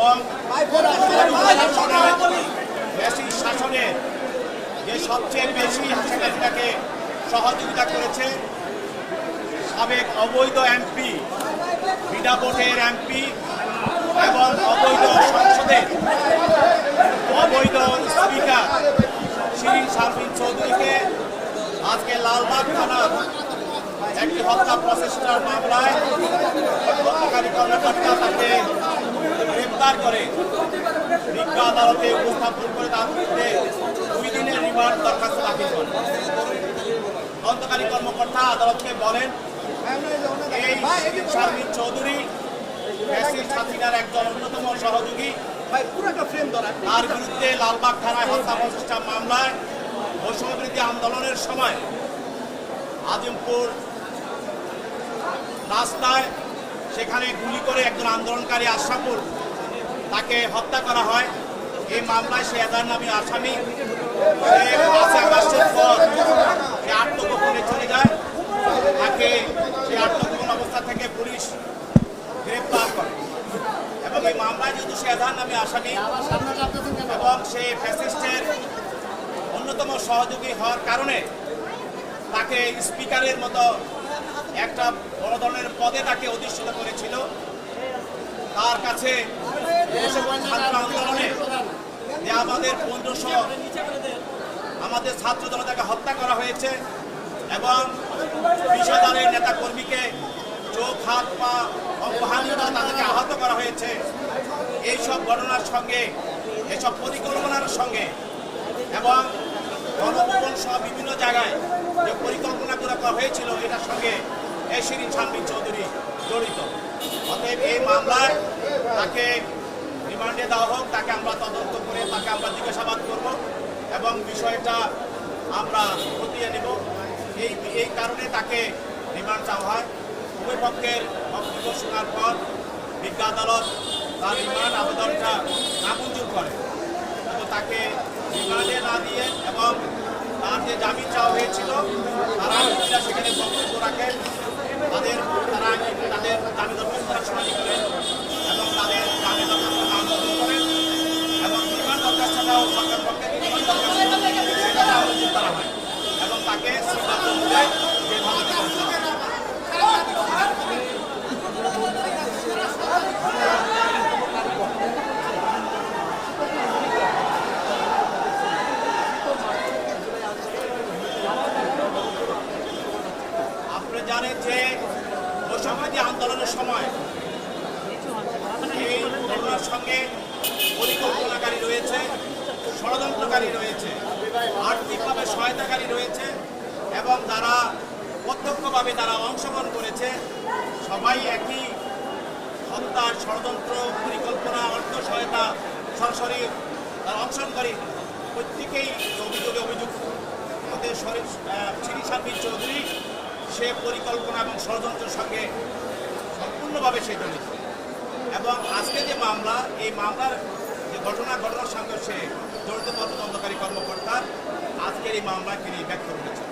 এবং শাসনে যে সবচেয়ে বেশি হাসিনাকে সহযোগিতা করেছে সাবেক অবৈধ এমপি, বিনা ভোটের এমপি এবং অবৈধ সংসদের অবৈধ স্পিকার শিরিন শারমিন চৌধুরীকে আজকে লালবাগ থানার একটি হত্যা প্রচেষ্টার মামলায় হত্যাকারী কর্মকর্তা তাকে গ্রেপ্তার করে বিজ্ঞ আদালতে উপস্থাপন করে তার বিরুদ্ধে 2 দিনের রিমান্ড দরখাস্ত দাখিল করেন। তদন্তকারী কর্মকর্তা আদালতকে বলেন, এই শারমিন চৌধুরী হাসিনার একজন অন্যতম সহযোগী, তার বিরুদ্ধে লালবাগ থানায় হত্যা প্রচেষ্টা মামলায় বৈষম্যবিরোধী আন্দোলনের সময় আজিমপুর রাস্তায় সেখানে গুলি করে একজন আন্দোলনকারী আশরাফুল তাকে হত্যা করা হয়। এই মামলায় সে এজাহারনামী আসামি 5 আগস্টের পর সে আত্মগোপনে চলে যায়। তাকে সেই আত্মগোপন অবস্থা থেকে পুলিশ গ্রেপ্তার করে এবং এই মামলায় যেহেতু সে এজাহারনামী আসামি এবং সে ফ্যাসিস্টের অন্যতম সহযোগী হওয়ার কারণে তাকে স্পিকারের মতো একটা বড় ধরনের পদে তাকে অধিষ্ঠিত করেছিল। তার কাছে ছাত্র আন্দোলনে যে আমাদের 1500 আমাদের ছাত্র জনতাকে হত্যা করা হয়েছে এবং 20,000 নেতা কর্মীকে চোখ হাত পা অপহানিত তাদেরকে আহত করা হয়েছে। এইসব ঘটনার সঙ্গে এসব পরিকল্পনার সঙ্গে এবং গণভবন সহ বিভিন্ন জায়গায় যে পরিকল্পনা করা হয়েছিল এটার সঙ্গে এই শিরিন শারমিন চৌধুরী জড়িত। অতএব এই মামলায় তাকে রিমান্ডে দেওয়া হোক, তাকে আমরা তদন্ত করে তাকে আমরা জিজ্ঞাসাবাদ করব এবং বিষয়টা আমরা খতিয়ে নেব। এই কারণে তাকে রিমান্ড চাওয়া হয়। উভয় পক্ষের বক্তব্য শোনার পর বিজ্ঞ আদালত তার রিমান্ড আবেদনটা নামঞ্জুর করে, কিন্তু তাকে রিমান্ডে না দিয়ে এবং তার যে জামিন চাওয়া হয়েছিল তারা সেখানে বক্তব্য রাখেন, তারা তাদের জামিন দরখাস্ত শুনানি করেন এবং তাদের জামিন দরখাস্ত নামঞ্জুর করেন এবং রিমান্ড দরখাস্তটাও সরকার পক্ষে রিমান্ড দরখাস্ত সেটা নামঞ্জুর করা হয় এবং তাকে সিদ্ধান্ত অনুযায়ী যেভাবে জানেন যে বৈষম্যবিরোধী আন্দোলনের সময় এই ঘটনার সঙ্গে পরিকল্পনাকারী রয়েছে, ষড়যন্ত্রকারী রয়েছে, আর্থিকভাবে সহায়তাকারী রয়েছে এবং যারা প্রত্যক্ষভাবে তারা অংশগ্রহণ করেছে সবাই একই হত্যার ষড়যন্ত্র পরিকল্পনা অর্থ সহায়তা সরাসরি তারা অংশগ্রহণকারী প্রত্যেকেই অভিযুক্ত। আমাদের শিরিন শারমিন চৌধুরী সে পরিকল্পনা এবং ষড়যন্ত্রের সঙ্গে সম্পূর্ণভাবে সে জড়িত এবং আজকে যে মামলা, এই মামলার যে ঘটনার সঙ্গে সে জড়িত তদন্তকারী কর্মকর্তা আজকের এই মামলায় তিনি ব্যক্ত করেছেন।